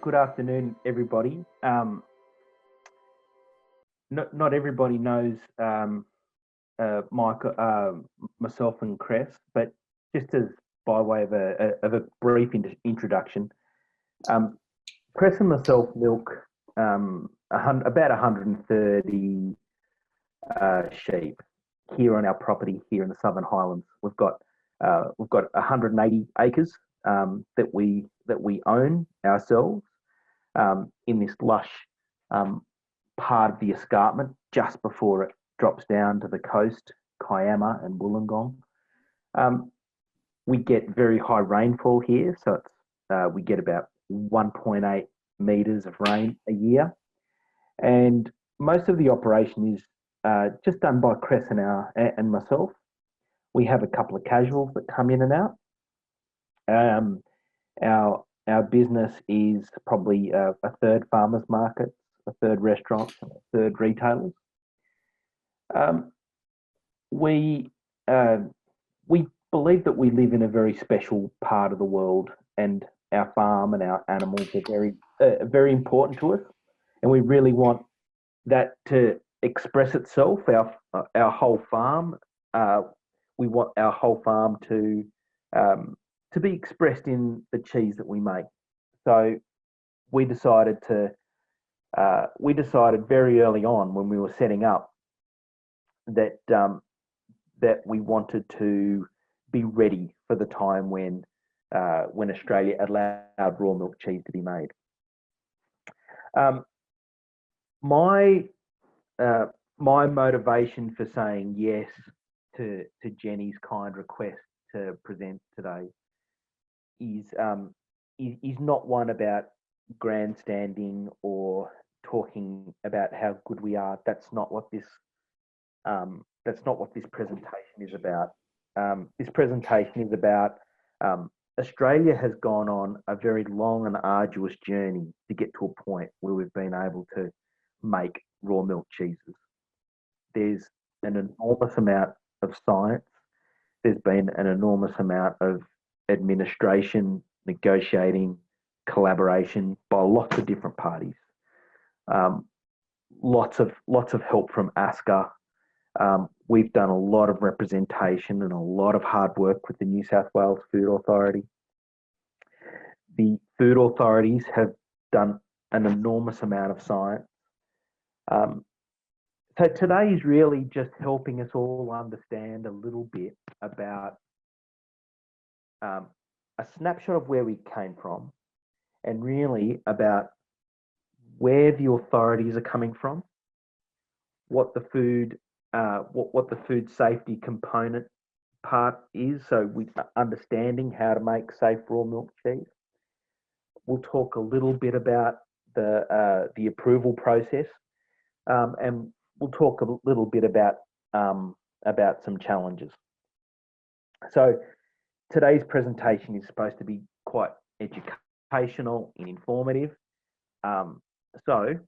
Good afternoon, everybody. Not everybody knows myself and Cress, but just as by way of a brief introduction, Cress and myself milk about 130 sheep here on our property here in the Southern Highlands. We've got 180 acres that we own ourselves in this lush part of the escarpment just before it drops down to the coast, Kiama and Wollongong. We get very high rainfall here, so we get about 1.8 metres of rain a year, and most of the operation is just done by Cress and myself. We have a couple of casuals that come in and out. Our business is probably a third farmers market, a third restaurants, and a third retailers. We believe that we live in a very special part of the world, and our farm and our animals are very important to us, and we really want that to express itself. Our whole farm. We want our whole farm to be expressed in the cheese that we make. So we decided very early on when we were setting up that we wanted to be ready for the time when Australia allowed raw milk cheese to be made. My motivation for saying yes to Jenny's kind request to present today is not one about grandstanding or talking about how good we are. That's not what this presentation is about. This presentation is about Australia has gone on a very long and arduous journey to get to a point where we've been able to make raw milk cheeses. There's an enormous amount of science. There's been an enormous amount of administration, negotiating, collaboration by lots of different parties. Lots of help from ASCA. We've done a lot of representation and a lot of hard work with the New South Wales Food Authority. The food authorities have done an enormous amount of science. So today is really just helping us all understand a little bit about a snapshot of where we came from, and really about where the authorities are coming from, what the food safety component part is. So we understanding how to make safe raw milk cheese. We'll talk a little bit about the approval process, and we'll talk a little bit about some challenges. So today's presentation is supposed to be quite educational and informative. So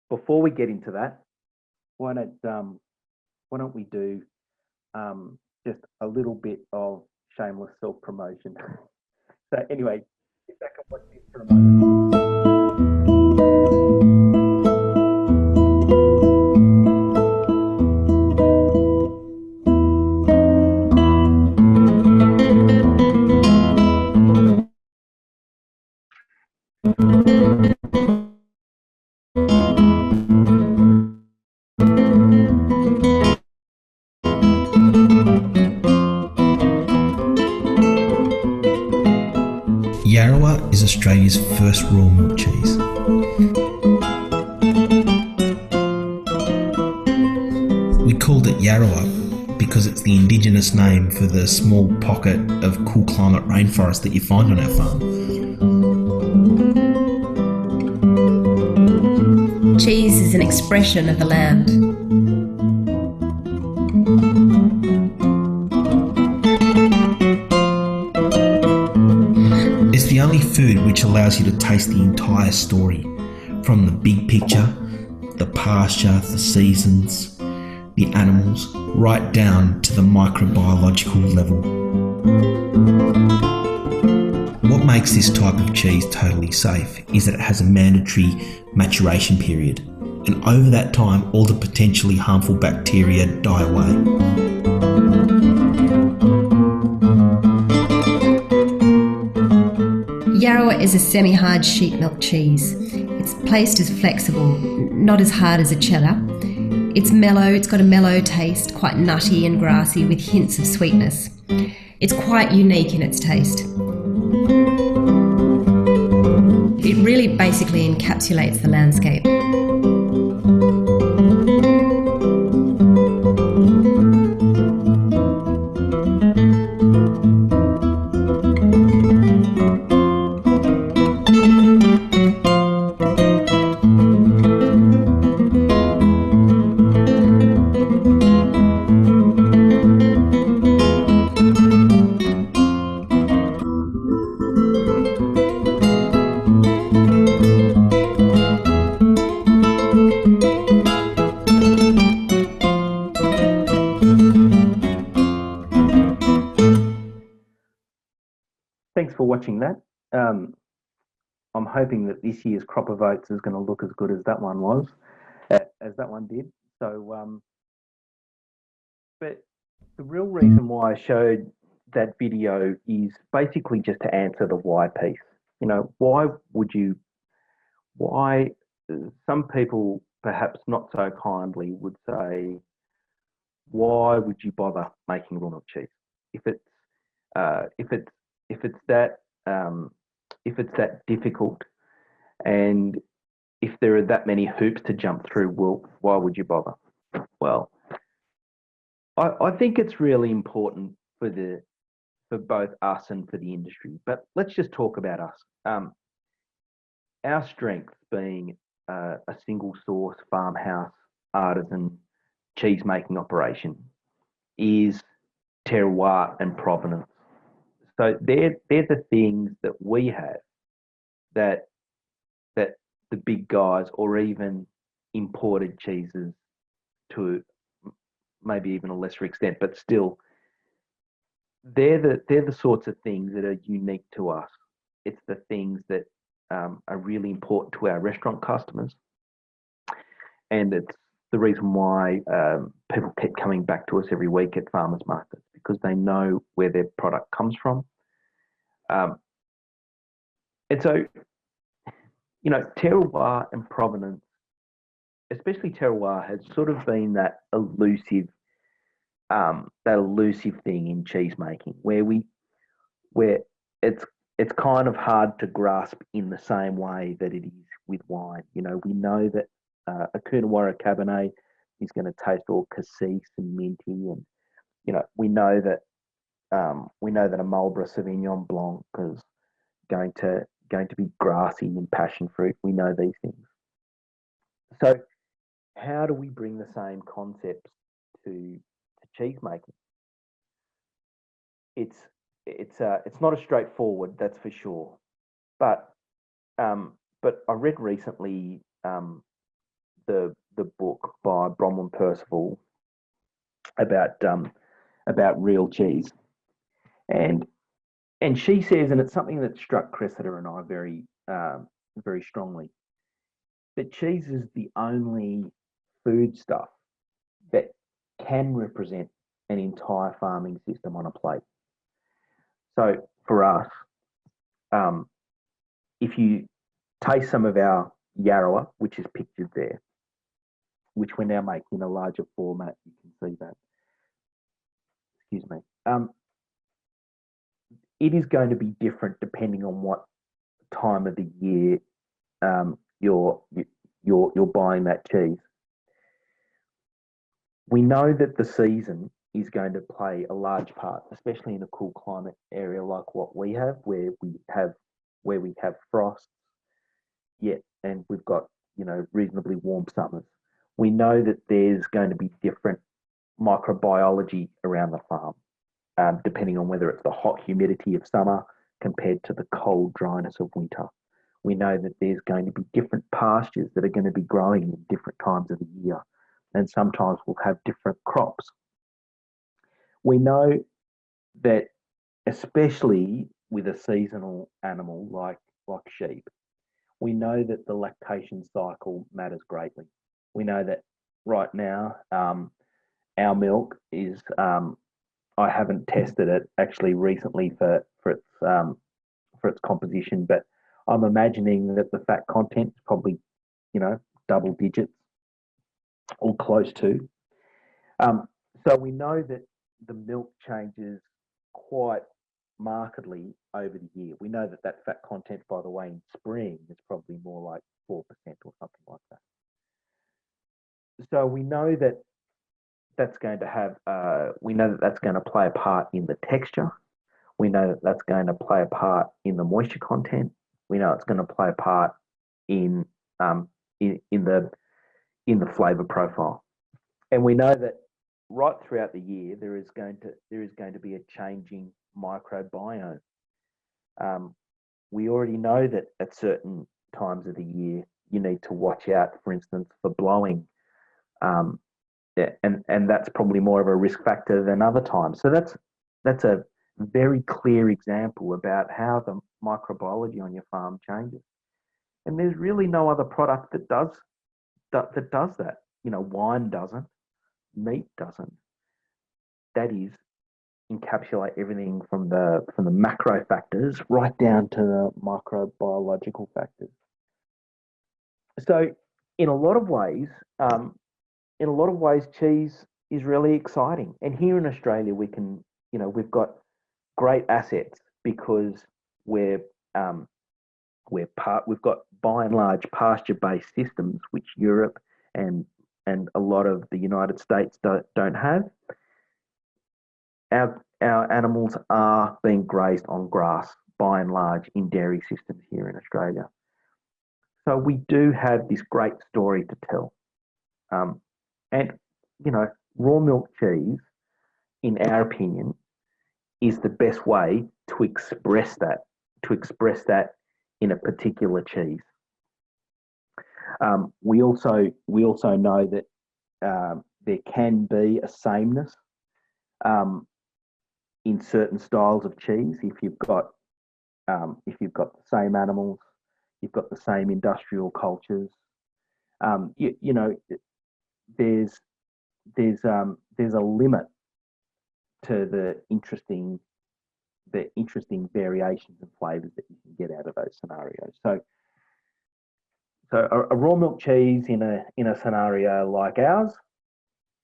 before we get into that, why don't we do just a little bit of shameless self-promotion. So anyway, sit back and watch this for a moment. Yarrawa is Australia's first raw milk cheese. We called it Yarrawa because it's the indigenous name for the small pocket of cool climate rainforest that you find on our farm. Cheese is an expression of the land. It's the only food which allows you to taste the entire story, from the big picture, the pasture, the seasons, the animals, right down to the microbiological level. What makes this type of cheese totally safe is that it has a mandatory maturation period, and over that time all the potentially harmful bacteria die away. Yarrow is a semi-hard sheep milk cheese. Its paste is flexible, not as hard as a cheddar. It's mellow, it's got a mellow taste, quite nutty and grassy with hints of sweetness. It's quite unique in its taste. It really basically encapsulates the landscape. Thanks for watching that. I'm hoping that this year's crop of oats is going to look as good as that one was, as that one did. So, but the real reason why I showed that video is basically just to answer the why piece. You know, why some people, perhaps not so kindly, would say, why would you bother making raw milk cheese if it's that difficult, and if there are that many hoops to jump through? Well, why would you bother? Well, I think it's really important for both us and for the industry. But let's just talk about us. Our strength being a single source farmhouse artisan cheese making operation is terroir and provenance. So they're the things that we have that the big guys, or even imported cheeses to maybe even a lesser extent, but still, they're the sorts of things that are unique to us. It's the things that are really important to our restaurant customers, and it's the reason why people keep coming back to us every week at farmers markets, because they know where their product comes from. And so, you know, terroir and provenance, especially terroir, has sort of been that elusive thing in cheese making, where it's kind of hard to grasp in the same way that it is with wine. You know, we know that a Coonawarra Cabernet is going to taste all cassis and minty, and you know, we know that a Marlborough Sauvignon Blanc is going to be grassy and passion fruit. We know these things. So how do we bring the same concepts to cheese making? It's not as straightforward, that's for sure. But I read recently the book by Bronwyn Percival about real cheese, and she says, and it's something that struck Cressida and I very strongly, that cheese is the only food stuff that can represent an entire farming system on a plate. So for us, if you taste some of our Yarrow, which is pictured there, which we're now making in a larger format, you can see that. Excuse me. It is going to be different depending on what time of the year you're buying that cheese. We know that the season is going to play a large part, especially in a cool climate area like what we have, where we have frosts, and we've got, you know, reasonably warm summers. We know that there's going to be different microbiology around the farm, depending on whether it's the hot humidity of summer compared to the cold dryness of winter. We know that there's going to be different pastures that are going to be growing in different times of the year, and sometimes we'll have different crops. We know that especially with a seasonal animal like sheep, we know that the lactation cycle matters greatly. We know that right now, our milk is. I haven't tested it actually recently for its composition, but I'm imagining that the fat content is probably, double digits or close to. So we know that the milk changes quite markedly over the year. We know that fat content, by the way, in spring is probably more like 4% or something like that. So we know that that's going to have. We know that that's going to play a part in the texture. We know that that's going to play a part in the moisture content. We know it's going to play a part in the flavour profile, and we know that right throughout the year there is going to be a changing microbiome. We already know that at certain times of the year you need to watch out, for instance, for blowing, and that's probably more of a risk factor than other times. So that's a very clear example about how the microbiology on your farm changes. And there's really no other product that does that. Wine doesn't, meat doesn't. That is, encapsulate everything from the macro factors right down to the microbiological factors. So, in a lot of ways, cheese is really exciting. And here in Australia, we've got great assets because we've got by and large pasture-based systems, which Europe and a lot of the United States don't have. Our animals are being grazed on grass by and large in dairy systems here in Australia. So we do have this great story to tell. And raw milk cheese, in our opinion, is the best way to express that in a particular cheese. We also know that there can be a sameness in certain styles of cheese. If you've got the same animals, you've got the same industrial cultures. There's a limit to the interesting variations and flavors that you can get out of those scenarios. So a raw milk cheese in a scenario like ours,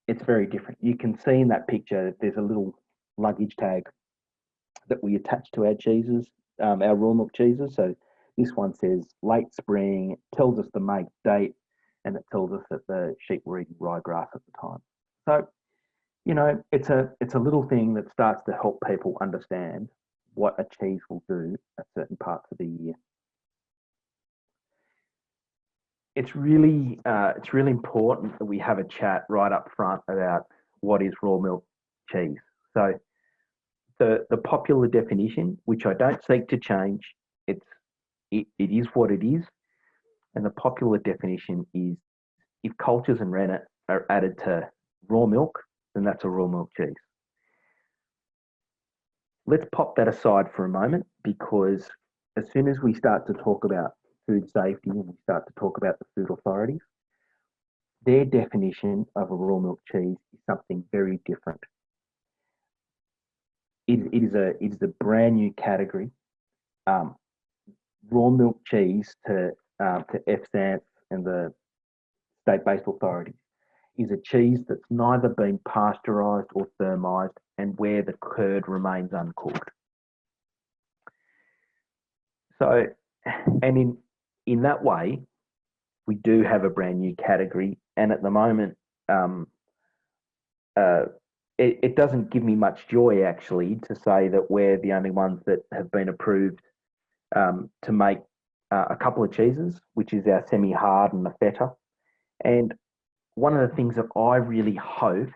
it's very different. You can see in that picture that there's a little luggage tag that we attach to our cheeses, our raw milk cheeses. So this one says late spring, it tells us the make date, and it tells us that the sheep were eating ryegrass at the time. So, it's a little thing that starts to help people understand what a cheese will do at certain parts of the year. It's really important that we have a chat right up front about what is raw milk cheese. So the popular definition, which I don't seek to change, it is what it is. And the popular definition is if cultures and rennet are added to raw milk, then that's a raw milk cheese. Let's pop that aside for a moment, because as soon as we start to talk about food safety and we start to talk about the food authorities, their definition of a raw milk cheese is something very different. It is a brand new category. Raw milk cheese to FSANS and the state-based authorities is a cheese that's neither been pasteurised or thermised, and where the curd remains uncooked. So, and in that way, we do have a brand new category, and at the moment, it doesn't give me much joy actually to say that we're the only ones that have been approved to make a couple of cheeses, which is our semi-hard and the feta. And one of the things that I really hope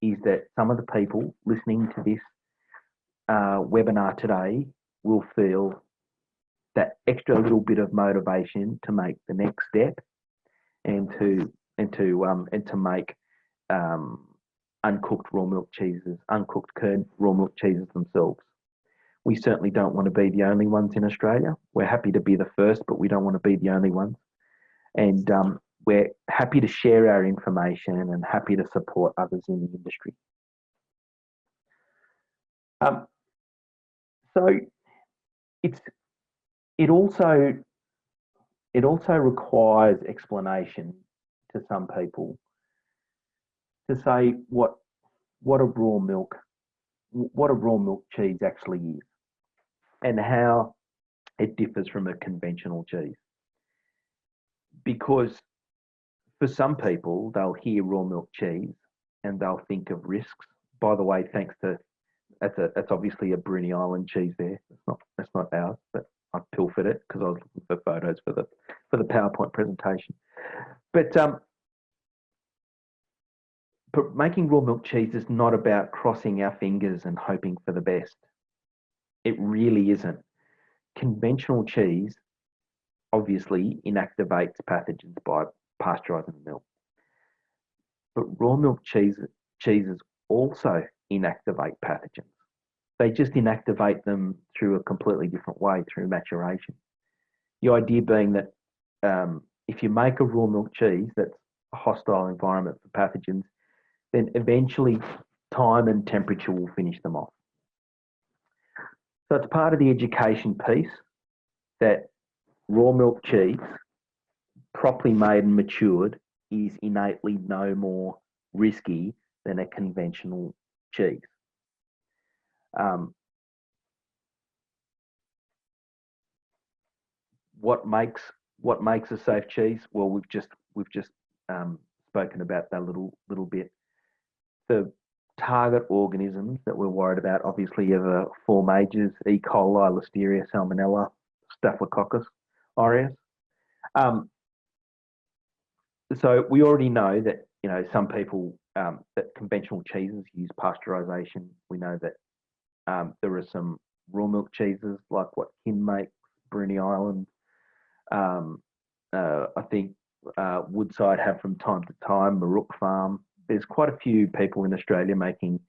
is that some of the people listening to this webinar today will feel that extra little bit of motivation to make the next step and to make uncooked raw milk cheeses, uncooked curd raw milk cheeses themselves. We certainly don't want to be the only ones in Australia. We're happy to be the first, but we don't want to be the only ones. And we're happy to share our information and happy to support others in the industry. So it also requires explanation to some people to say what a raw milk cheese actually is and how it differs from a conventional cheese. Because for some people, they'll hear raw milk cheese and they'll think of risks. By the way, thanks to that's obviously a Bruny Island cheese there. That's not ours, but I pilfered it because I was looking for photos for the PowerPoint presentation. But making raw milk cheese is not about crossing our fingers and hoping for the best. It really isn't. Conventional cheese obviously inactivates pathogens by pasteurising the milk. But raw milk cheeses also inactivate pathogens. They just inactivate them through a completely different way, through maturation. The idea being that if you make a raw milk cheese that's a hostile environment for pathogens, then eventually time and temperature will finish them off. So it's part of the education piece that raw milk cheese, properly made and matured, is innately no more risky than a conventional cheese. What makes a safe cheese? Well, we've just spoken about that a little bit. The target organisms that we're worried about obviously are the four majors: E. coli, Listeria, Salmonella, Staphylococcus aureus. So we already know that some people that conventional cheeses use pasteurisation. We know that there are some raw milk cheeses like what Kin makes, Bruny Island. I think Woodside have from time to time, Marook Farm. There's quite a few people in Australia making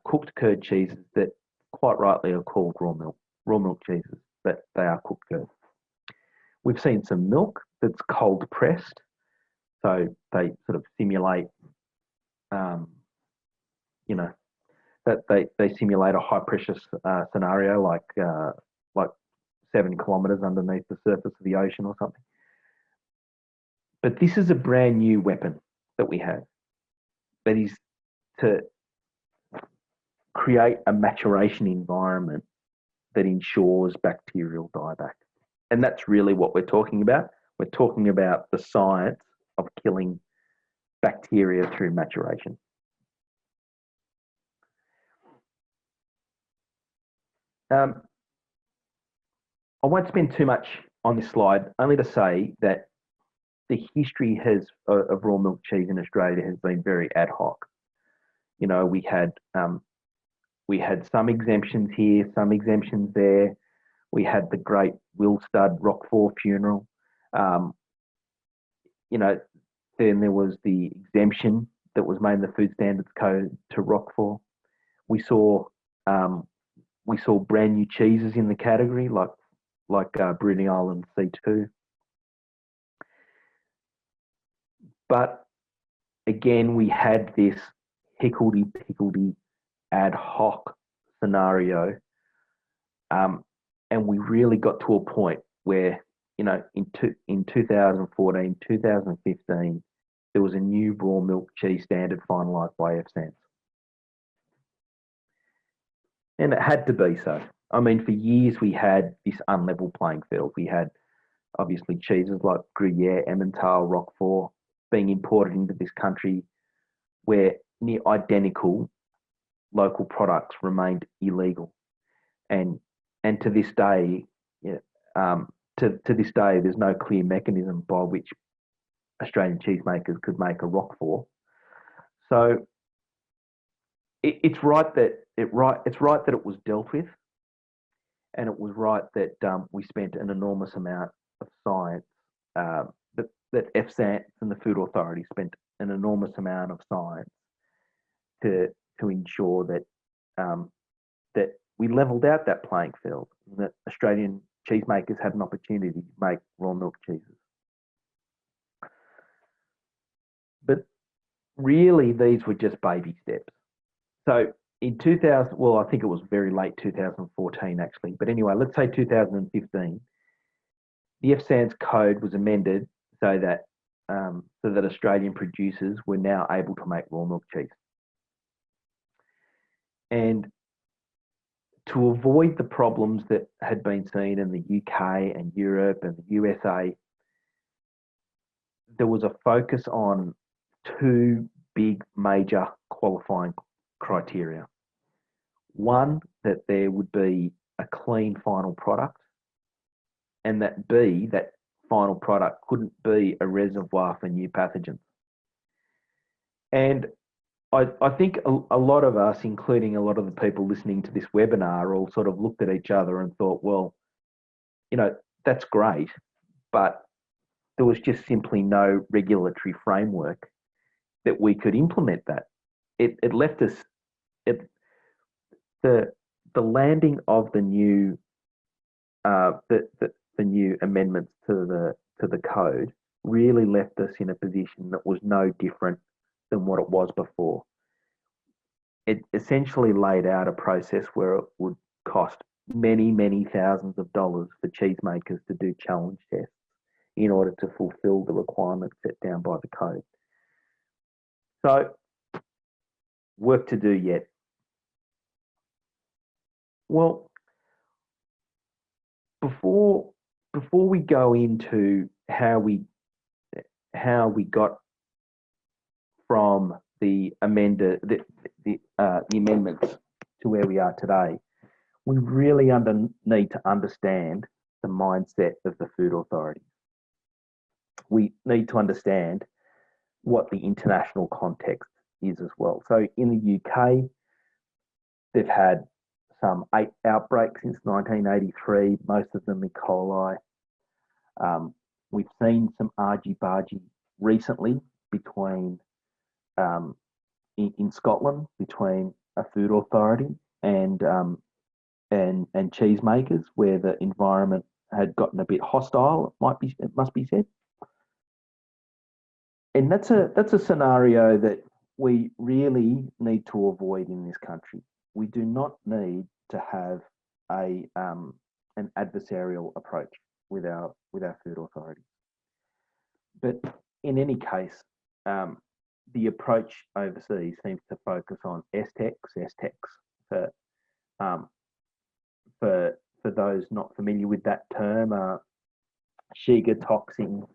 cooked curd cheeses that quite rightly are called raw milk cheeses, but they are cooked curd. We've seen some milk that's cold pressed, so they sort of simulate, that they simulate a high pressure scenario like 7 kilometres underneath the surface of the ocean or something. But this is a brand new weapon that we have, that is to create a maturation environment that ensures bacterial dieback. And that's really what we're talking about. We're talking about the science of killing bacteria through maturation. I won't spend too much on this slide, only to say that the history of raw milk cheese in Australia has been very ad hoc. We had some exemptions here, some exemptions there. We had the great Wilstud Roquefort funeral. Then there was the exemption that was made in the Food Standards Code to Roquefort. We saw brand new cheeses in the category, like Bruny Island C2. But again, we had this higgledy-piggledy ad hoc scenario, and we really got to a point where, in 2014, 2015, there was a new raw milk cheese standard finalised by FSANZ. And it had to be so. I mean, for years we had this unlevel playing field. We had obviously cheeses like Gruyere, Emmental, Roquefort being imported into this country where near identical local products remained illegal. And to this day, to this day, there's no clear mechanism by which Australian cheesemakers could make a Roquefort. So it's right that it was dealt with, and it was right that we spent an enormous amount of science, that FSANZ and the Food Authority spent an enormous amount of science to ensure that that we levelled out that playing field, and that Australian cheesemakers had an opportunity to make raw milk cheeses. But really, these were just baby steps. So in 2000, well, I think it was very late 2014 actually, but anyway, let's say 2015, the FSANZ code was amended so that Australian producers were now able to make raw milk cheese. And to avoid the problems that had been seen in the UK and Europe and the USA, there was a focus on two big major qualifying criteria. One, that there would be a clean final product, and that B, that final product couldn't be a reservoir for new pathogens. And I think a lot of us, including a lot of the people listening to this webinar, all sort of looked at each other and thought, well, that's great, but there was just simply no regulatory framework that we could implement that. It left us, the landing of the new the new amendments to the code really left us in a position that was no different than what it was before. It essentially laid out a process where it would cost many, many thousands of dollars for cheesemakers to do challenge tests in order to fulfill the requirements set down by the code. So, work to do yet. Well, before we go into how we got from the amendments to where we are today, we really need to understand the mindset of the food authority. We need to understand what the international context is as well. So in the UK, they've had some 8 outbreaks since 1983, most of them E. coli. We've seen some argy-bargy recently between in Scotland between a food authority and cheesemakers, where the environment had gotten a bit hostile. It must be said, and that's a scenario that we really need to avoid in this country. We do not need to have an adversarial approach with our food authorities. But in any case, the approach overseas seems to focus on STECs for those not familiar with that term, Shiga toxin,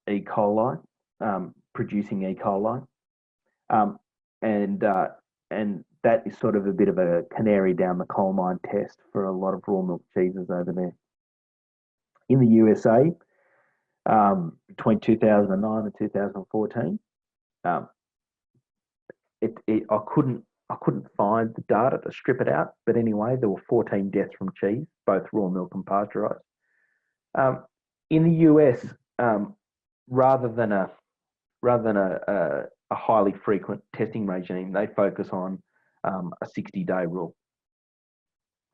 E. coli, producing E. coli, and that is sort of a bit of a canary down the coal mine test for a lot of raw milk cheeses over there. In the USA, between 2009 and 2014, I couldn't find the data to strip it out, but anyway, there were 14 deaths from cheese, both raw milk and pasteurised. In the US, rather than a highly frequent testing regime, they focus on a 60-day rule.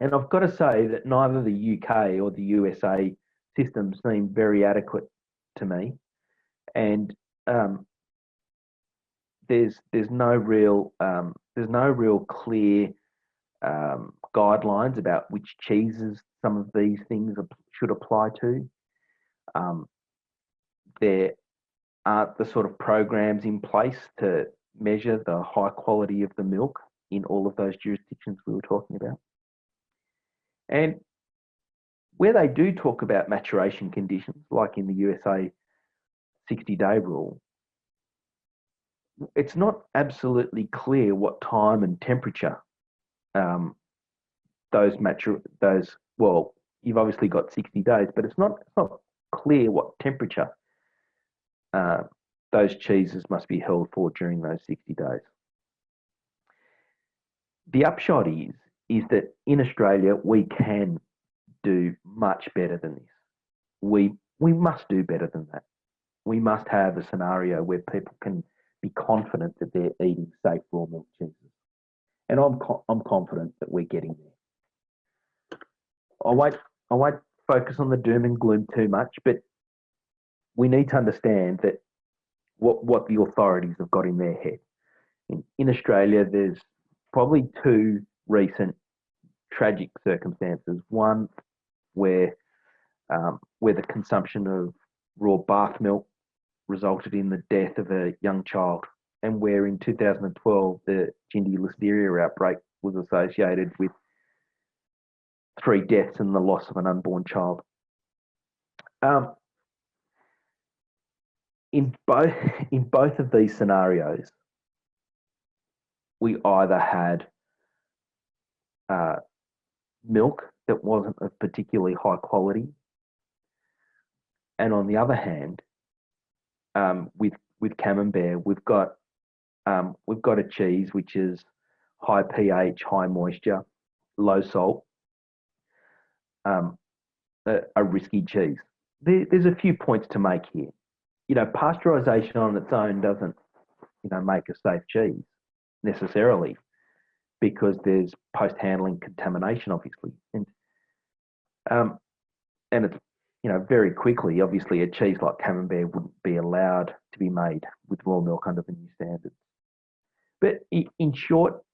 And I've got to say that neither the UK or the USA systems seem very adequate to me, and there's no real clear guidelines about which cheeses some of these things should apply to. There aren't the sort of programs in place to measure the high quality of the milk in all of those jurisdictions we were talking about. And where they do talk about maturation conditions, like in the USA 60-day rule, it's not absolutely clear what time and temperature well, you've obviously got 60 days, but it's not clear what temperature those cheeses must be held for during those 60 days. The upshot is that in Australia, we can do much better than this. We must do better than that. We must have a scenario where people can be confident that they're eating safe raw milk cheeses. and I'm confident that we're getting there. I won't focus on the doom and gloom too much, but we need to understand that what the authorities have got in their head. In Australia, there's probably two recent tragic circumstances. One where the consumption of raw bath milk resulted in the death of a young child, and where in 2012 the Gindi listeria outbreak was associated with 3 deaths and the loss of an unborn child. In both of these scenarios, we either had milk that wasn't of particularly high quality, and on the other hand, with Camembert, we've got a cheese which is high pH, high moisture, low salt, a risky cheese. There's a few points to make here. Pasteurisation on its own doesn't, make a safe cheese necessarily, because there's post-handling contamination, obviously, and it's very quickly, obviously, a cheese like Camembert wouldn't be allowed to be made with raw milk under the new standards. But in short,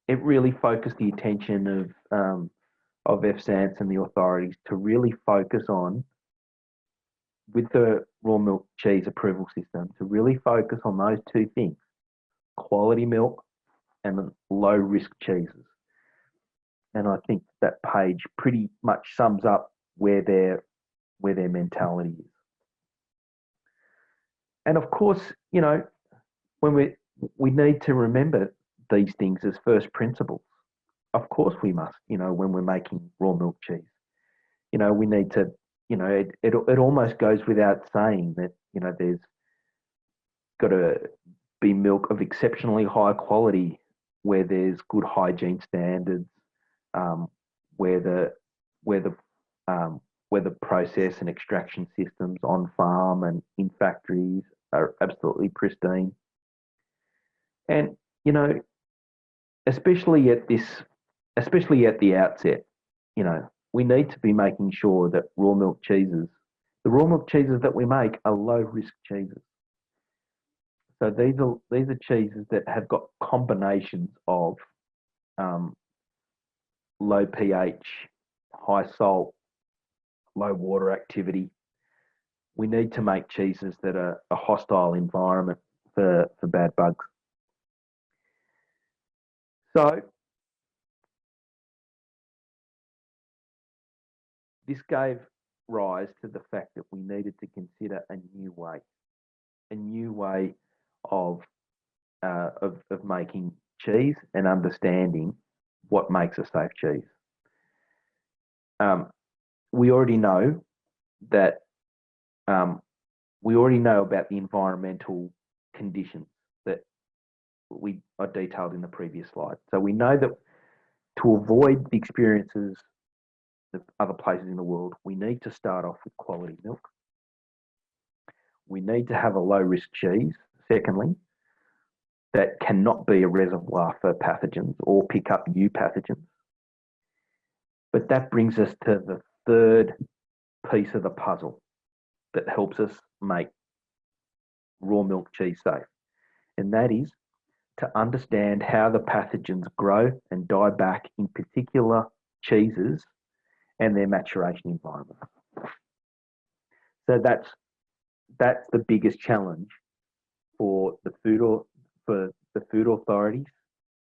it really focused the attention of FSANS and the authorities to really focus on, with the raw milk cheese approval system, to really focus on those two things: quality milk and low risk cheeses. And I think that page pretty much sums up where their mentality is. And of course, when we need to remember these things as first principles. Of course we must, when we're making raw milk cheese. We need to, it almost goes without saying that, there's got to be milk of exceptionally high quality, where there's good hygiene standards, where the process and extraction systems on farm and in factories are absolutely pristine. And especially at the outset, we need to be making sure that the raw milk cheeses that we make are low risk cheeses. So these are cheeses that have got combinations of low pH, high salt, low water activity. We need to make cheeses that are a hostile environment for bad bugs. So this gave rise to the fact that we needed to consider a new way of making cheese and understanding what makes a safe cheese. We already know that about the environmental conditions that we are detailed in the previous slide. So we know that to avoid the experiences of other places in the world, we need to start off with quality milk. We need to have a low risk cheese, secondly, that cannot be a reservoir for pathogens or pick up new pathogens. But that brings us to the third piece of the puzzle that helps us make raw milk cheese safe. And that is to understand how the pathogens grow and die back in particular cheeses and their maturation environment. So that's the biggest challenge for the food authorities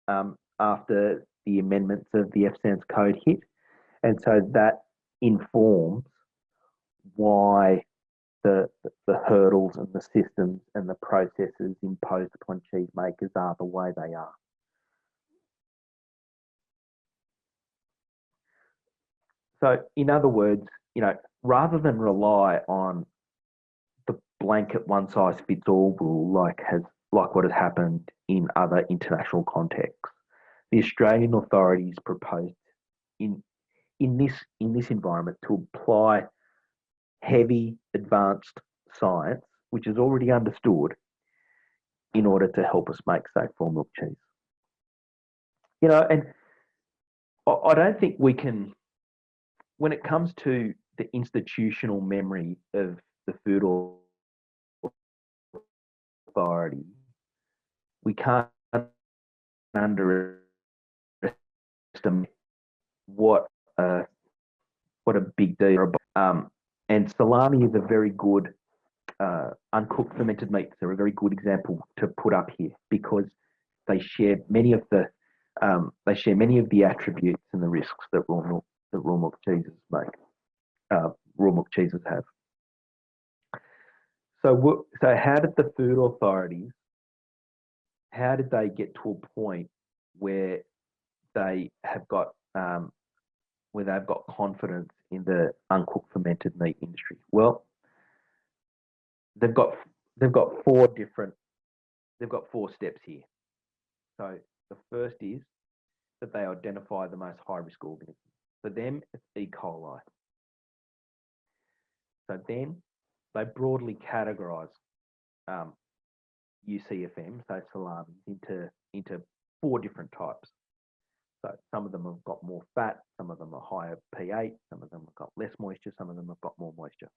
after the amendments of the FSANS code hit, and so that informs why the hurdles and the systems and the processes imposed upon cheese makers are the way they are. So, in other words, rather than rely on the blanket one-size-fits-all rule like what has happened in other international contexts, the Australian authorities proposed in this environment to apply heavy advanced science, which is already understood, in order to help us make safe raw milk cheese. And I don't think we can, when it comes to the institutional memory of the Food Authority, we can't underestimate what a big deal. And salami is a very good uncooked fermented meats. They're a very good example to put up here because they share many of the attributes and the risks that raw milk cheeses have. So how did the food authorities? How did they get to a point where they have got where they've got confidence in the uncooked fermented meat industry? Well, they've got four steps here. So the first is that they identify the most high risk organisms. For them, it's E. coli. So then they broadly categorise UCFM, so salami, into four different types. So some of them have got more fat, some of them are higher pH, some of them have got less moisture, some of them have got more moisture.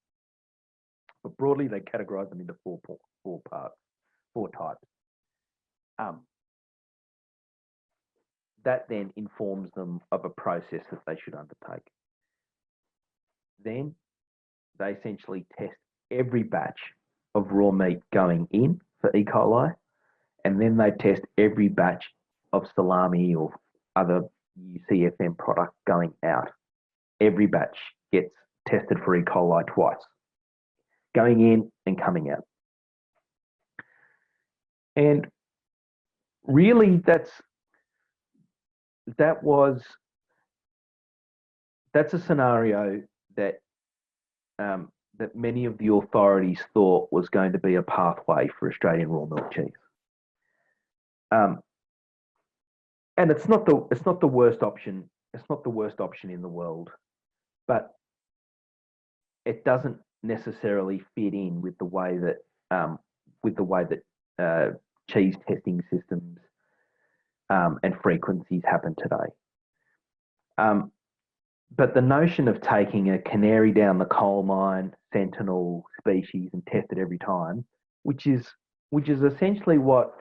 But broadly, they categorise them into four types. That then informs them of a process that they should undertake. Then they essentially test every batch of raw meat going in for E. coli, and then they test every batch of salami or other UCFM product going out. Every batch gets tested for E. coli twice, going in and coming out. And really, that's a scenario that that many of the authorities thought was going to be a pathway for Australian raw milk cheese. And it's not the worst option. It's not the worst option in the world, but it doesn't necessarily fit in with the way that cheese testing systems and frequencies happen today. But the notion of taking a canary down the coal mine, sentinel species, and test it every time, which is essentially what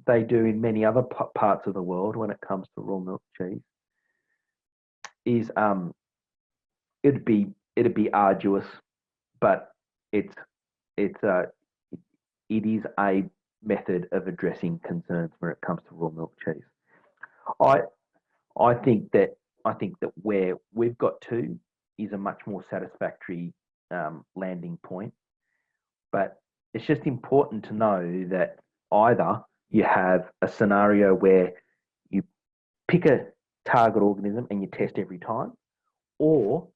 they do in many other parts of the world when it comes to raw milk cheese, is it'd be arduous, but it is a method of addressing concerns when it comes to raw milk cheese. I think that where we've got to is a much more satisfactory landing point, but it's just important to know that either you have a scenario where you pick a target organism and you test every time, or,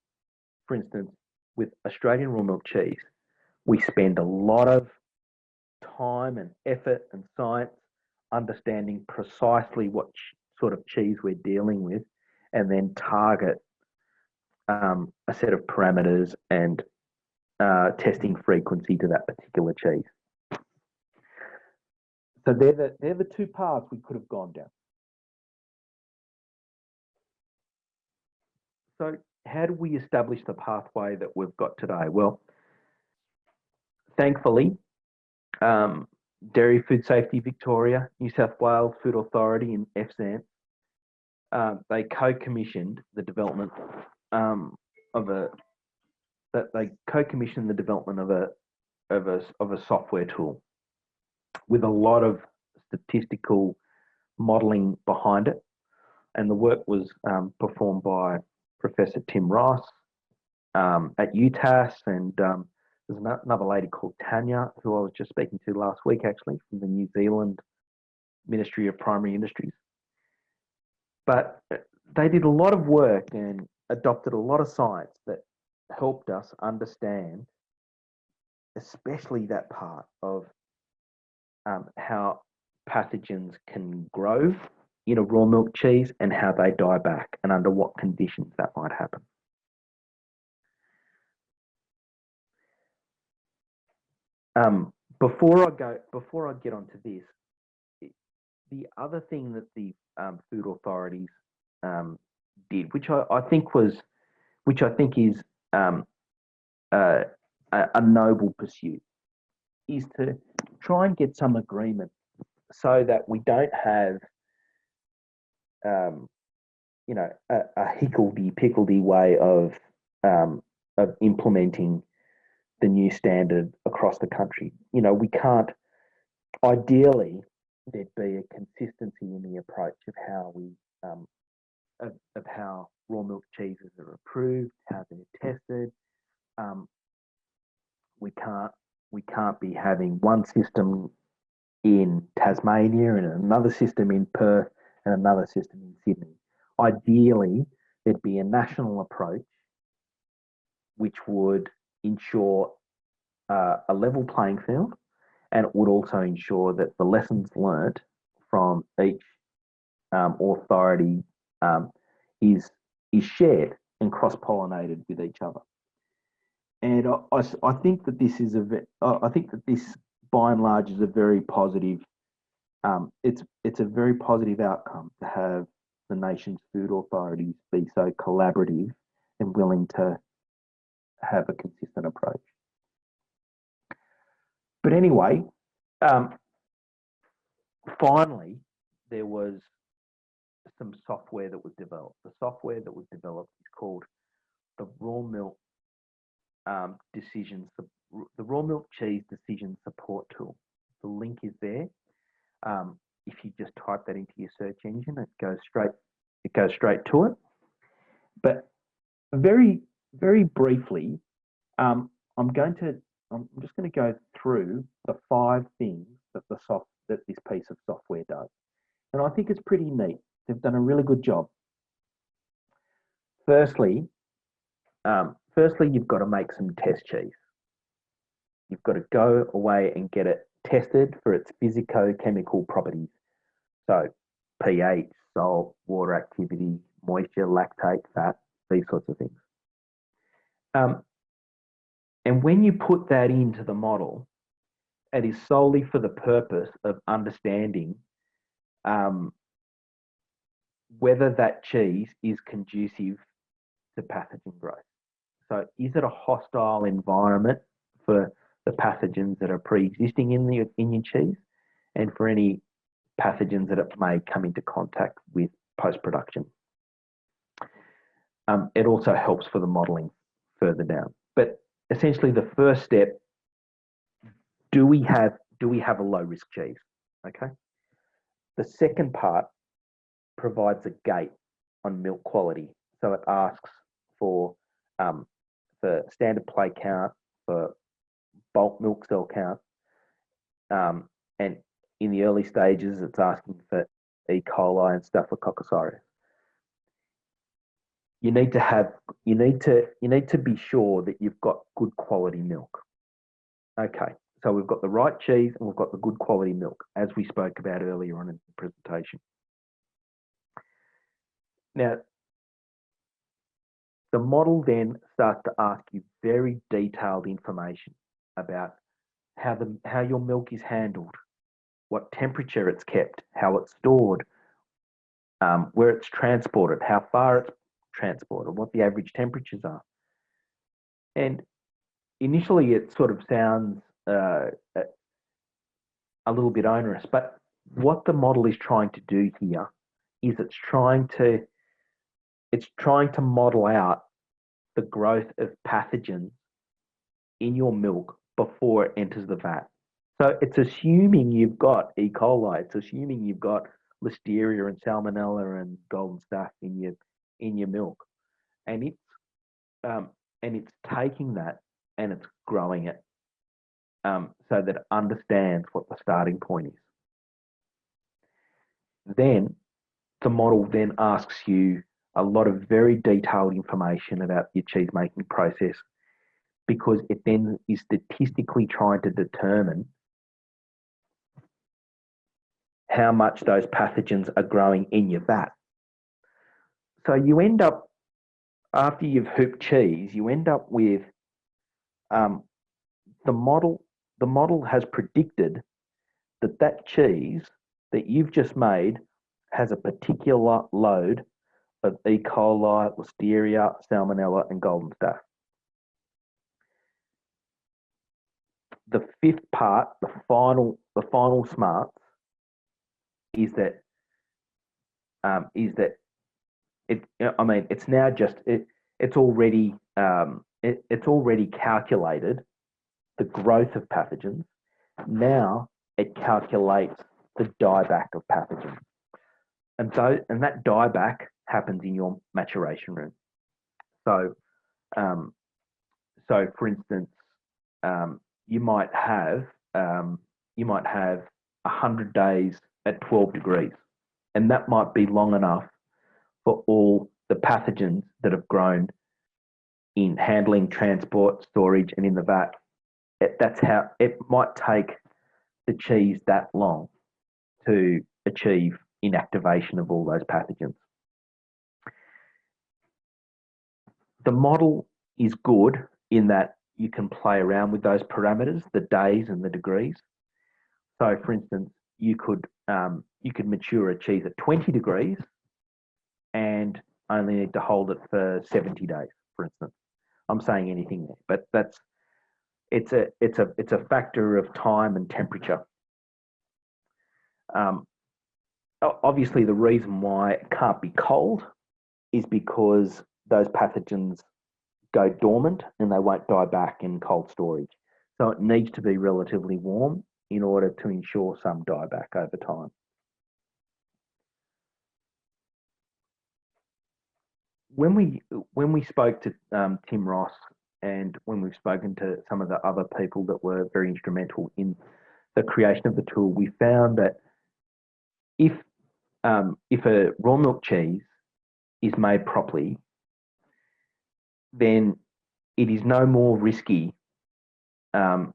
for instance, with Australian raw milk cheese, we spend a lot of time and effort and science understanding precisely what sort of cheese we're dealing with, and then target a set of parameters and testing frequency to that particular cheese. So they're the two paths we could have gone down. So how do we establish the pathway that we've got today? Well, thankfully, Dairy Food Safety Victoria, New South Wales Food Authority, and FSAN, they co-commissioned the development of a software tool with a lot of statistical modelling behind it, and the work was performed by Professor Tim Ross at UTAS, and there's another lady called Tanya, who I was just speaking to last week, actually, from the New Zealand Ministry of Primary Industries. But they did a lot of work and adopted a lot of science that helped us understand, especially that part of how pathogens can grow in a raw milk cheese and how they die back and under what conditions that might happen. Before I get onto this, the the other thing that the food authorities did, which I think is a noble pursuit, is to try and get some agreement so that we don't have a higgledy-pickledy way of implementing the new standard across the country. We can't. Ideally, there'd be a consistency in the approach of how we of how raw milk cheeses are approved, how they're tested. We can't be having one system in Tasmania and another system in Perth and another system in Sydney. Ideally, there'd be a national approach which would ensure a level playing field, and it would also ensure that the lessons learnt from each authority is shared and cross-pollinated with each other. And I think that this by and large is a very positive. It's a very positive outcome to have the nation's food authorities be so collaborative and willing to have a consistent approach. But anyway, finally, there was some software that was developed. The software that was developed is called the Raw Milk the Raw Milk Cheese Decision Support Tool. The link is there. If you just type that into your search engine, it goes straight to it. But very, very briefly, I'm just going to go through the 5 things that this piece of software does, and I think it's pretty neat. They've done a really good job. Firstly, you've got to make some test cheese. You've got to go away and get it tested for its physicochemical properties. So pH, salt, water activity, moisture, lactate, fat, these sorts of things. And when you put that into the model, it is solely for the purpose of understanding whether that cheese is conducive to pathogen growth. So is it a hostile environment for the pathogens that are pre-existing in your cheese, and for any pathogens that it may come into contact with post-production? It also helps for the modelling further down. But essentially, the first step: do we have a low-risk cheese? Okay. The second part provides a gate on milk quality. So it asks for standard play count, for bulk milk cell count, and in the early stages, it's asking for E. coli and Staphylococcus aureus. You need to be sure that you've got good quality milk. Okay, so we've got the right cheese and we've got the good quality milk, as we spoke about earlier on in the presentation. Now, the model then starts to ask you very detailed information about how your milk is handled, what temperature it's kept, how it's stored, where it's transported, how far it's transported, what the average temperatures are. And initially, it sort of sounds a little bit onerous, but what the model is trying to do here is it's trying to model out the growth of pathogens in your milk before it enters the vat. So it's assuming you've got E. coli, it's assuming you've got Listeria and Salmonella and Golden Staph in your milk, and it's taking that and it's growing it so that it understands what the starting point is. Then the model then asks you a lot of very detailed information about your cheese making process, because it then is statistically trying to determine how much those pathogens are growing in your vat. So you end up, after you've hooped cheese, you end up with the model has predicted that cheese, that you've just made has a particular load of E. coli, Listeria, Salmonella, and golden staph. The fifth part, the final smarts, is that it. I mean, it's now just it's already it's already calculated the growth of pathogens. Now it calculates the dieback of pathogens, and that dieback happens in your maturation room. So, for instance, you might have 100 days at 12 degrees, and that might be long enough for all the pathogens that have grown in handling, transport, storage, and in the vat. That's how it might take the cheese that long to achieve inactivation of all those pathogens. The model is good in that you can play around with those parameters, the days and the degrees. So, for instance, you could mature a cheese at 20 degrees and only need to hold it for 70 days, for instance. I'm saying anything there, but it's a factor of time and temperature. Obviously, the reason why it can't be cold is because those pathogens go dormant and they won't die back in cold storage. So it needs to be relatively warm in order to ensure some dieback over time. When we spoke to Tim Ross, and when we've spoken to some of the other people that were very instrumental in the creation of the tool, we found that if a raw milk cheese is made properly, then it is no more risky than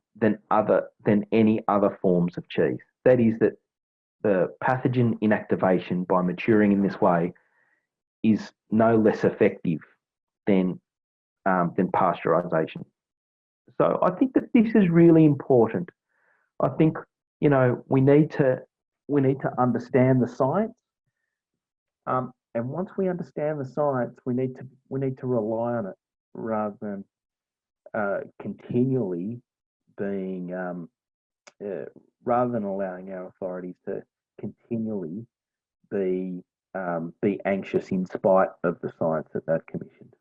any other forms of cheese. That is, that the pathogen inactivation by maturing in this way is no less effective than pasteurization. So I think that this is really important. I think we need to understand the science, and once we understand the science, we need to rely on it rather than continually being rather than allowing our authorities to continually be anxious in spite of the science that they've commissioned.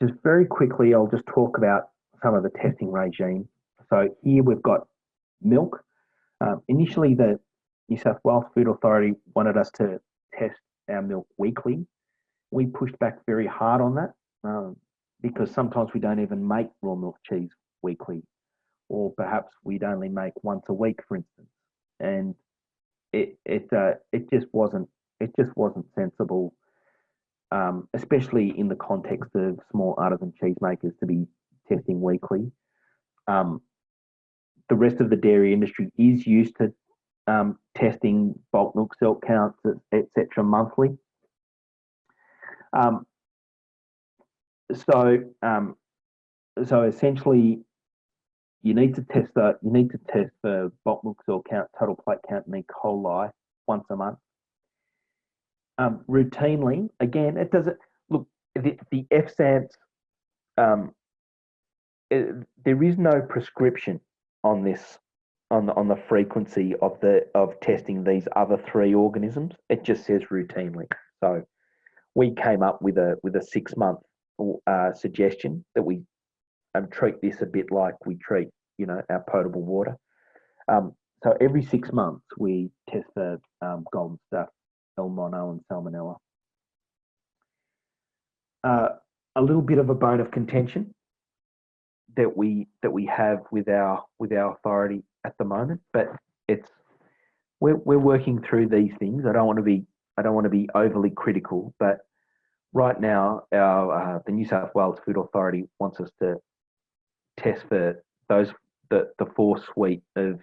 Just very quickly, I'll just talk about some of the testing regime. So here we've got milk. Initially, the New South Wales Food Authority wanted us to test our milk weekly. We pushed back very hard on that because sometimes we don't even make raw milk cheese weekly, or perhaps we'd only make once a week, for instance. And it just wasn't sensible, especially in the context of small artisan cheesemakers, to be testing weekly. The rest of the dairy industry is used to testing bulk milk cell counts, etc., monthly. So essentially, you need to test the bulk milk cell count, total plate count, and E. coli once a month. Routinely, again, it doesn't look the FSANS. There is no prescription on this, on the frequency of testing these other three organisms. It just says routinely. So we came up with a 6 month suggestion that we treat this a bit like we treat our potable water. So every 6 months we test for golden staph, L. mono, and salmonella. A little bit of a bone of contention that we have with our authority at the moment, but we're working through these things. I don't want to be overly critical, but right now the New South Wales Food Authority wants us to test for the four suite of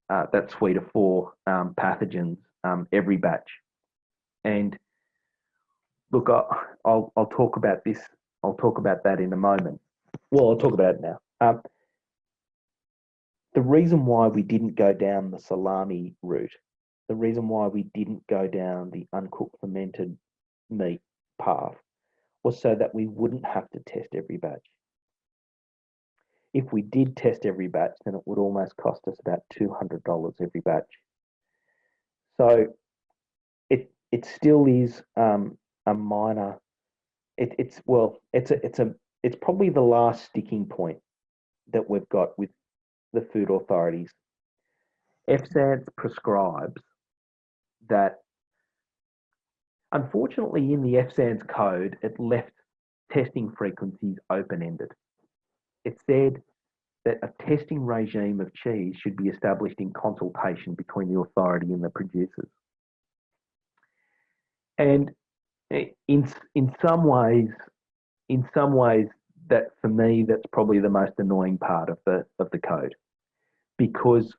that suite of four pathogens every batch. And look, I'll talk about this. I'll talk about that in a moment. Well, I'll talk about it now. the reason why we didn't go down the salami route, the reason why we didn't go down the uncooked fermented meat path was so that we wouldn't have to test every batch. If we did test every batch, then it would almost cost us about $200 every batch. So it still is a minor. It's probably the last sticking point that we've got with the food authorities. FSANZ prescribes that, unfortunately, in the FSANZ code, it left testing frequencies open-ended. It said that a testing regime of cheese should be established in consultation between the authority and the producers. And in some ways, that for me, that's probably the most annoying part of the code, because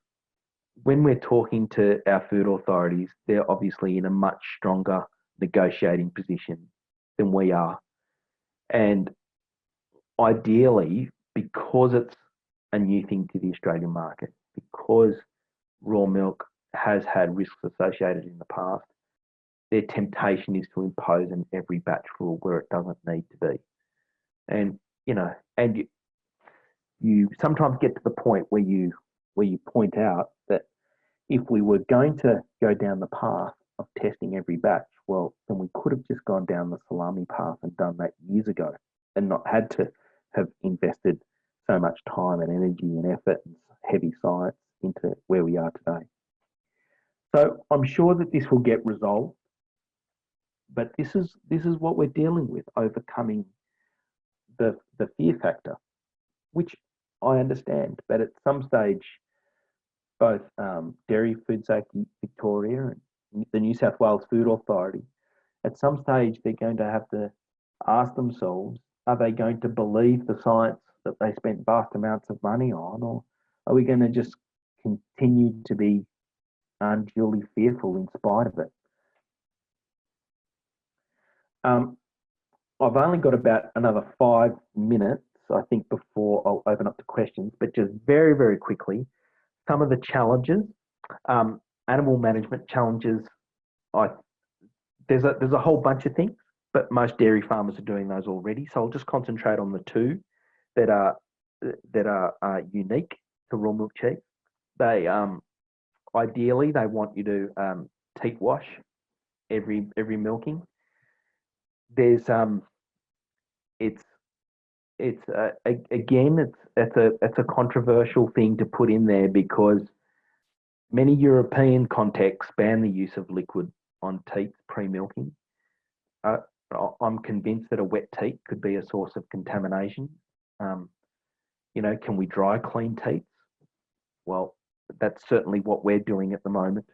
when we're talking to our food authorities, they're obviously in a much stronger negotiating position than we are. And ideally, because it's a new thing to the Australian market, because raw milk has had risks associated in the past, their temptation is to impose an every batch rule where it doesn't need to be. And, you sometimes get to the point where you point out that if we were going to go down the path of testing every batch, well, then we could have just gone down the salami path and done that years ago and not had to have invested so much time and energy and effort and heavy science into where we are today. So I'm sure that this will get resolved, but this is what we're dealing with, overcoming the fear factor, which I understand. But at some stage, both Dairy Food Safety Victoria and the New South Wales Food Authority, at some stage they're going to have to ask themselves, are they going to believe the science that they spent vast amounts of money on, or are we going to just continue to be unduly fearful in spite of it? I've only got about another 5 minutes, I think, before I'll open up to questions, but just very, very quickly, some of the challenges, animal management challenges, there's a whole bunch of things, but most dairy farmers are doing those already. So I'll just concentrate on the two that are unique to raw milk cheese. They ideally they want you to teat wash every milking. There's it's a controversial thing to put in there because many European contexts ban the use of liquid on teats pre-milking. I'm convinced that a wet teat could be a source of contamination. Can we dry clean teats? Well, that's certainly what we're doing at the moment.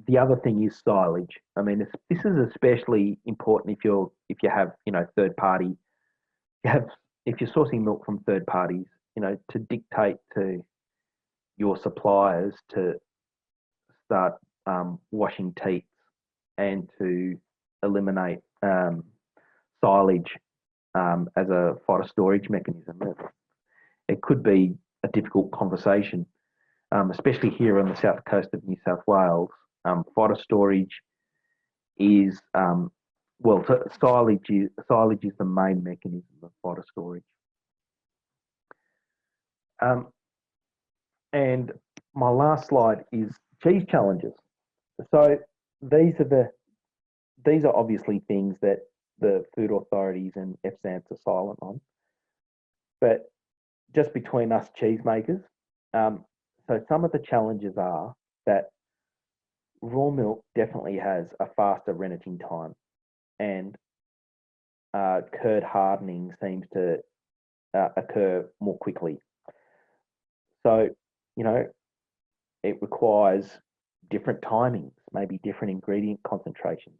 The other thing is silage. I mean, this is especially important if you have third party. If you're sourcing milk from third parties, to dictate to your suppliers to start washing teats and to eliminate silage as a fodder storage mechanism. It could be a difficult conversation, especially here on the south coast of New South Wales. Fodder storage is silage is the main mechanism of fodder storage. And my last slide is cheese challenges. So these are obviously things that the food authorities and FSANZ are silent on. But just between us cheesemakers, so some of the challenges are that raw milk definitely has a faster renneting time, and curd hardening seems to occur more quickly. So, it requires different timings, maybe different ingredient concentrations.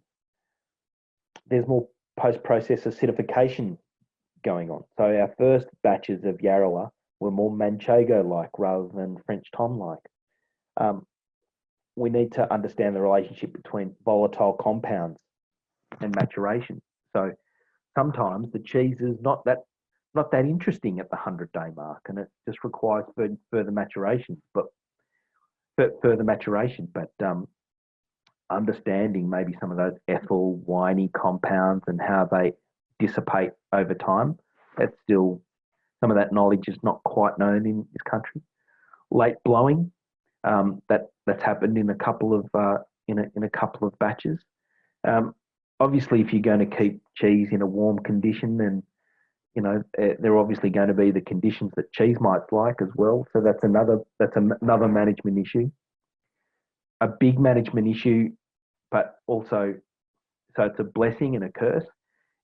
There's more post-process acidification going on. So our first batches of Yarrowah were more Manchego-like rather than French Tom-like. We need to understand the relationship between volatile compounds and maturation. So sometimes the cheese is not that not that interesting at the 100-day mark, and it just requires further maturation. But understanding maybe some of those ethyl winey compounds and how they dissipate over time, that's still some of that knowledge is not quite known in this country. Late blowing, that's happened in a couple of in a couple of batches. Obviously, if you're going to keep cheese in a warm condition, then there are obviously going to be the conditions that cheese might like as well. So that's another management issue. A big management issue, but also, so it's a blessing and a curse,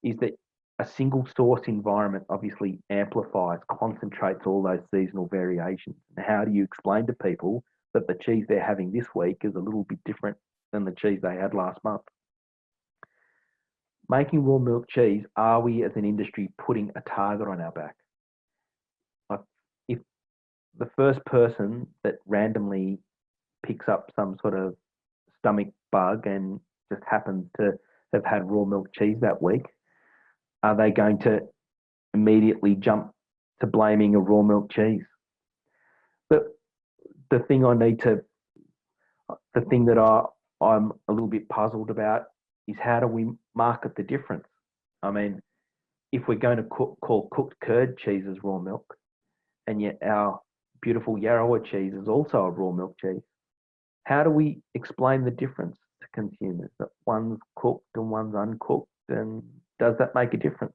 is that a single source environment obviously amplifies, concentrates all those seasonal variations. And how do you explain to people that the cheese they're having this week is a little bit different than the cheese they had last month? Making raw milk cheese, are we as an industry putting a target on our back? Like, if the first person that randomly picks up some sort of stomach bug and just happens to have had raw milk cheese that week, are they going to immediately jump to blaming a raw milk cheese? But the thing that I'm a little bit puzzled about is, how do we market the difference? I mean, if we're going to call cooked curd cheese as raw milk, and yet our beautiful Yarrowa cheese is also a raw milk cheese, how do we explain the difference to consumers, that one's cooked and one's uncooked, and does that make a difference?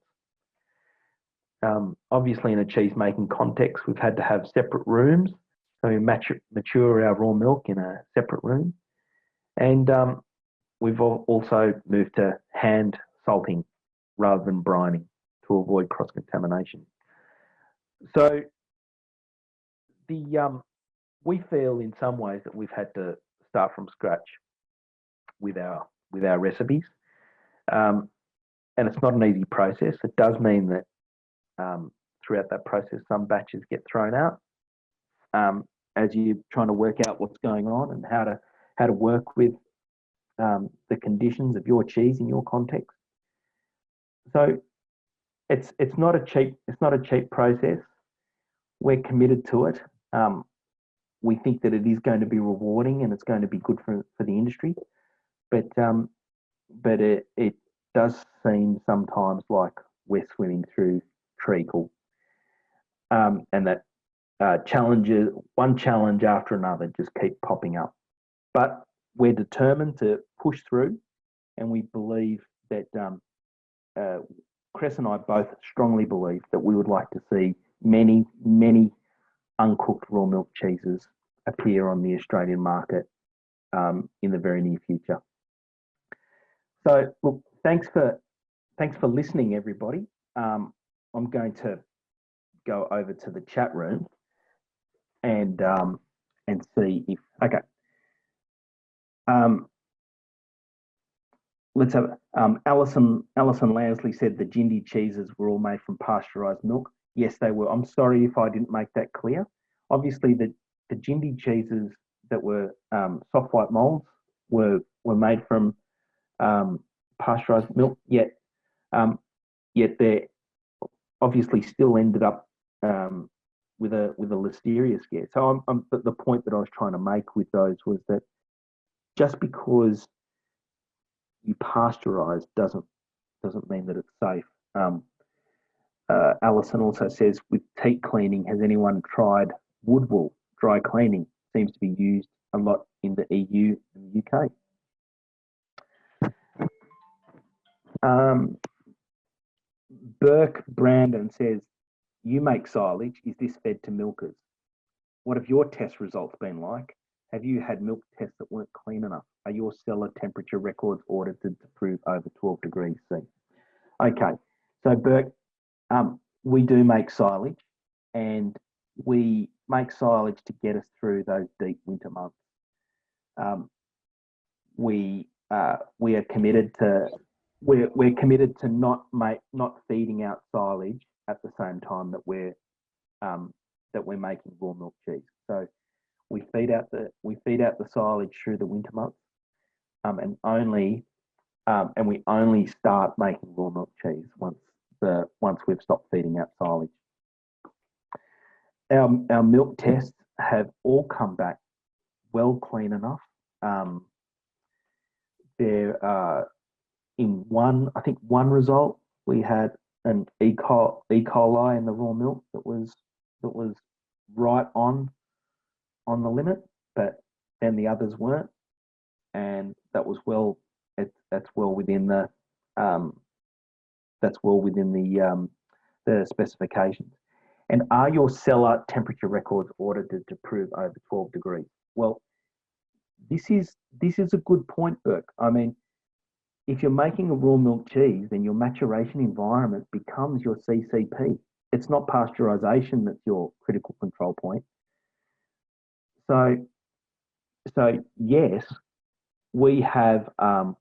Obviously, in a cheese making context, we've had to have separate rooms, so we mature our raw milk in a separate room, and we've also moved to hand salting rather than brining to avoid cross-contamination. So we feel in some ways that we've had to start from scratch with our recipes, and it's not an easy process. It does mean that throughout that process, some batches get thrown out as you're trying to work out what's going on and how to work with the conditions of your cheese in your context. So it's not a cheap process. We're committed to it. We think that it is going to be rewarding and it's going to be good for the industry, but it does seem sometimes like we're swimming through treacle, and that one challenge after another just keep popping up. But we're determined to push through, and we believe that Cress and I both strongly believe that we would like to see many, many uncooked raw milk cheeses appear on the Australian market in the very near future. So, look, thanks for listening, everybody. I'm going to go over to the chat room and see if let's have Alison Lansley said the Jindy cheeses were all made from pasteurised milk. Yes, they were. I'm sorry if I didn't make that clear. Obviously, the Jindy cheeses that were soft white moulds were made from pasteurised milk. Yet they obviously still ended up with a listeria scare. So the point that I was trying to make with those was that just because you pasteurise doesn't mean that it's safe. Alison also says, with teat cleaning, has anyone tried wood wool dry cleaning? Seems to be used a lot in the EU and the UK. Burke Brandon says, you make silage. Is this fed to milkers? What have your test results been like? Have you had milk tests that weren't clean enough? Are your cellar temperature records audited to prove over 12 degrees C? Okay, so Burke, we do make silage, and we make silage to get us through those deep winter months. We are committed to not feeding out silage at the same time that we're making raw milk cheese. So we feed out the silage through the winter months, and we only start making raw milk cheese once we've stopped feeding out silage. Our milk tests have all come back well clean enough. There in one result we had an E. coli in the raw milk that was right on the limit, but then the others weren't, and that was that's well within the specifications. And are your cellar temperature records audited to prove over 12 degrees? Well, this is a good point, Burke. I mean, if you're making a raw milk cheese, then your maturation environment becomes your CCP. It's not pasteurization that's your critical control point. So yes, we have a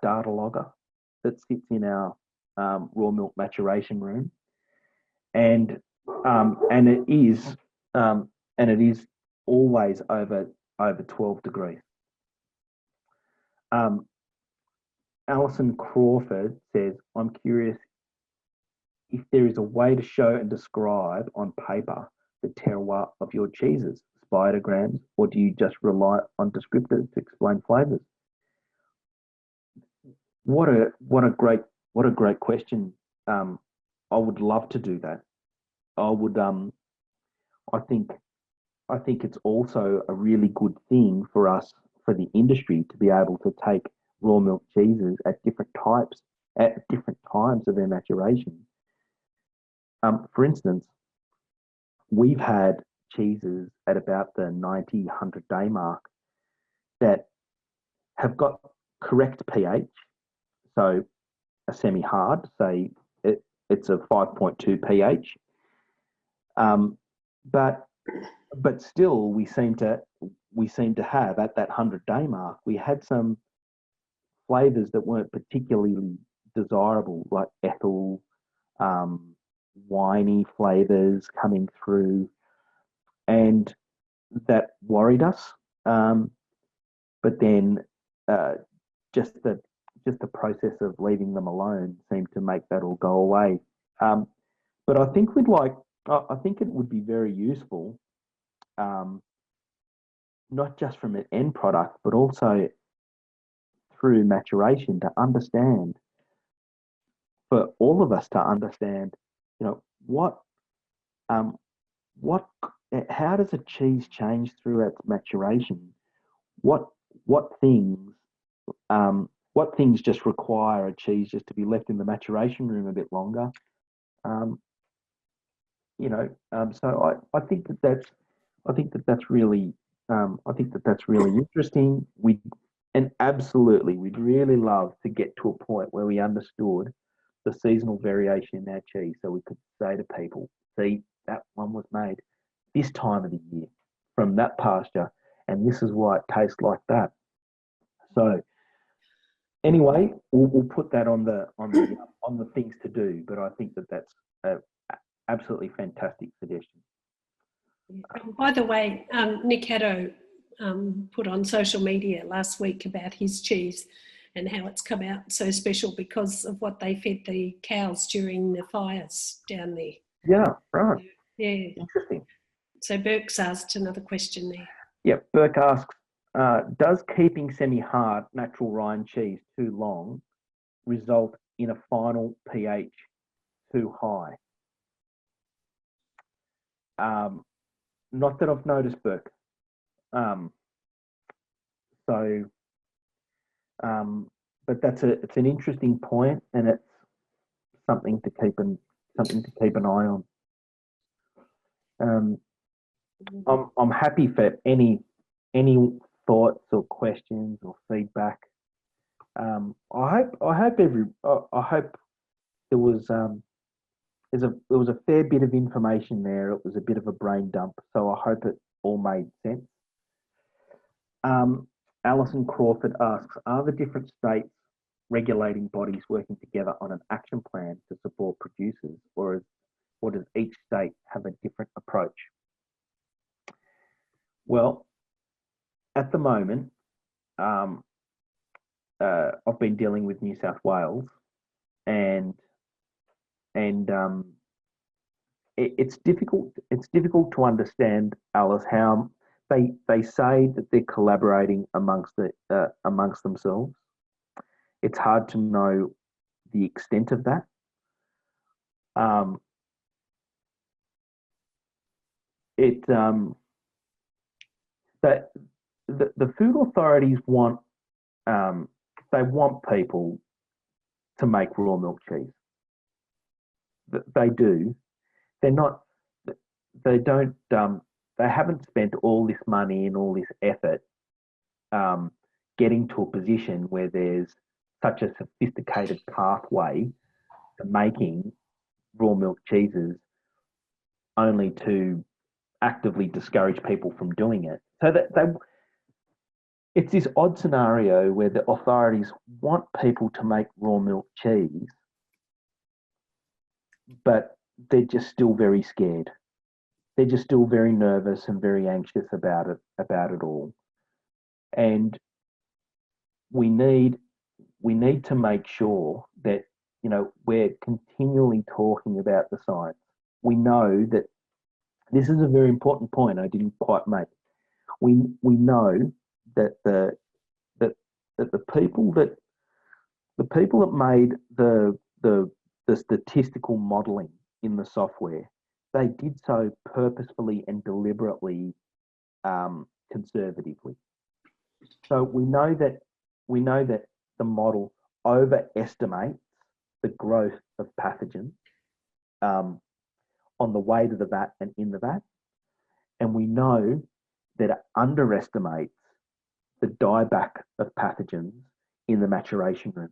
data logger that sits in our raw milk maturation room, and it is always over 12 degrees. Alison Crawford says, I'm curious if there is a way to show and describe on paper the terroir of your cheeses, spidograms, or do you just rely on descriptors to explain flavours? What a great question. I would love to do that. I think it's also a really good thing for us, for the industry, to be able to take raw milk cheeses at different times of their maturation. For instance, we've had cheeses at about the 90, 100-day mark that have got correct pH, so a semi-hard, say it's a 5.2 pH, but still we seem to have, at that 100-day mark, we had some flavours that weren't particularly desirable, like ethyl, winey flavours coming through, and that worried us. But then just the process of leaving them alone seemed to make that all go away. But I think I think it would be very useful, not just from an end product, but also through maturation, to understand, for all of us to understand, how does a cheese change through its maturation? What things just require a cheese just to be left in the maturation room a bit longer? So I think that's really interesting. Absolutely, we'd really love to get to a point where we understood the seasonal variation in our cheese, so we could say to people, see, that one was made this time of the year from that pasture, and this is why it tastes like that. So anyway, we'll put that on the things to do. But I think that's an absolutely fantastic suggestion. By the way, Nick Haddo put on social media last week about his cheese and how it's come out so special because of what they fed the cows during the fires down there. Yeah, right. Yeah. Interesting. So Burke's asked another question there. Yeah, Burke asks, does keeping semi-hard natural rind cheese too long result in a final pH too high? Not that I've noticed, Burke. But it's an interesting point, and it's something to keep an eye on. I'm happy for any thoughts or questions or feedback. I hope there was a fair bit of information there. It was a bit of a brain dump, so I hope it all made sense. Alison Crawford asks, are the different states regulating bodies working together on an action plan to support producers, or does each state have a different approach? Well, at the moment, I've been dealing with New South Wales, and and it's difficult. It's difficult to understand, Alice, how they say that they're collaborating amongst themselves. It's hard to know the extent of that. That the food authorities want they want people to make raw milk cheese. They do. They're not. They don't. They haven't spent all this money and all this effort getting to a position where there's such a sophisticated pathway to making raw milk cheeses, only to actively discourage people from doing it. So that it's this odd scenario where the authorities want people to make raw milk cheese, but they're just still very scared. They're just still very nervous and very anxious about it all. And we need to make sure that, you know, we're continually talking about the science. We know that this is a very important point I didn't quite make. We know that the people that made the statistical modelling in the software, they did so purposefully and deliberately conservatively. So we know that the model overestimates the growth of pathogens on the way to the vat and in the vat, and we know that it underestimates the dieback of pathogens in the maturation room.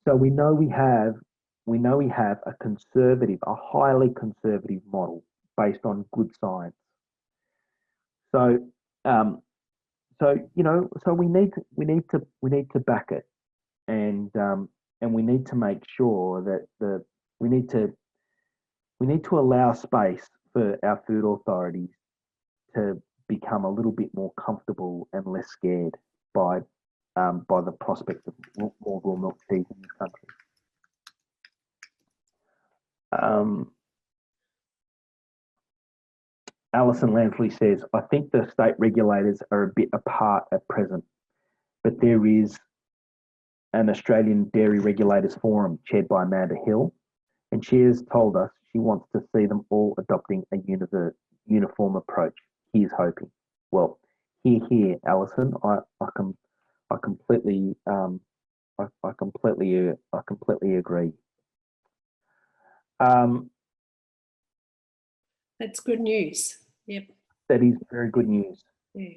So we know we have a highly conservative model based on good science. So we need to back it, and we need to make sure that we need to allow space for our food authorities to become a little bit more comfortable and less scared by the prospect of more raw milk cheese in this country. Alison Lansley says, I think the state regulators are a bit apart at present, but there is an Australian Dairy Regulators Forum chaired by Amanda Hill, and she has told us she wants to see them all adopting a uniform approach. Here's hoping. Well, here, Alison, I completely agree. That's good news. Yep. That is very good news. Yeah.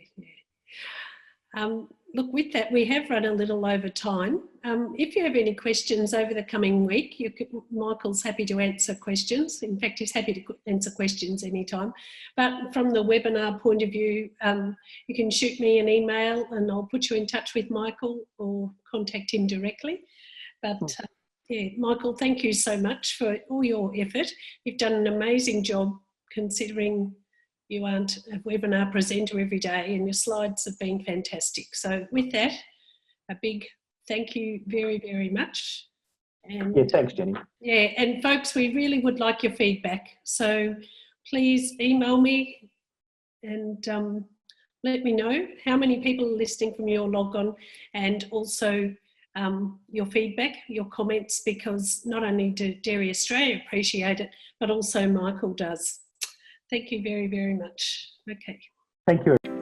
Look, with that, we have run a little over time. If you have any questions over the coming week, Michael's happy to answer questions. In fact, he's happy to answer questions anytime. But from the webinar point of view, you can shoot me an email and I'll put you in touch with Michael or contact him directly. But yeah, Michael, thank you so much for all your effort. You've done an amazing job considering you aren't a webinar presenter every day, and your slides have been fantastic. So with that, a big thank you very, very much. And yeah, thanks, Jenny. Yeah, and folks, we really would like your feedback. So please email me and let me know how many people are listening from your log on, and also your feedback, your comments, because not only do Dairy Australia appreciate it, but also Michael does. Thank you very, very much. Okay. Thank you.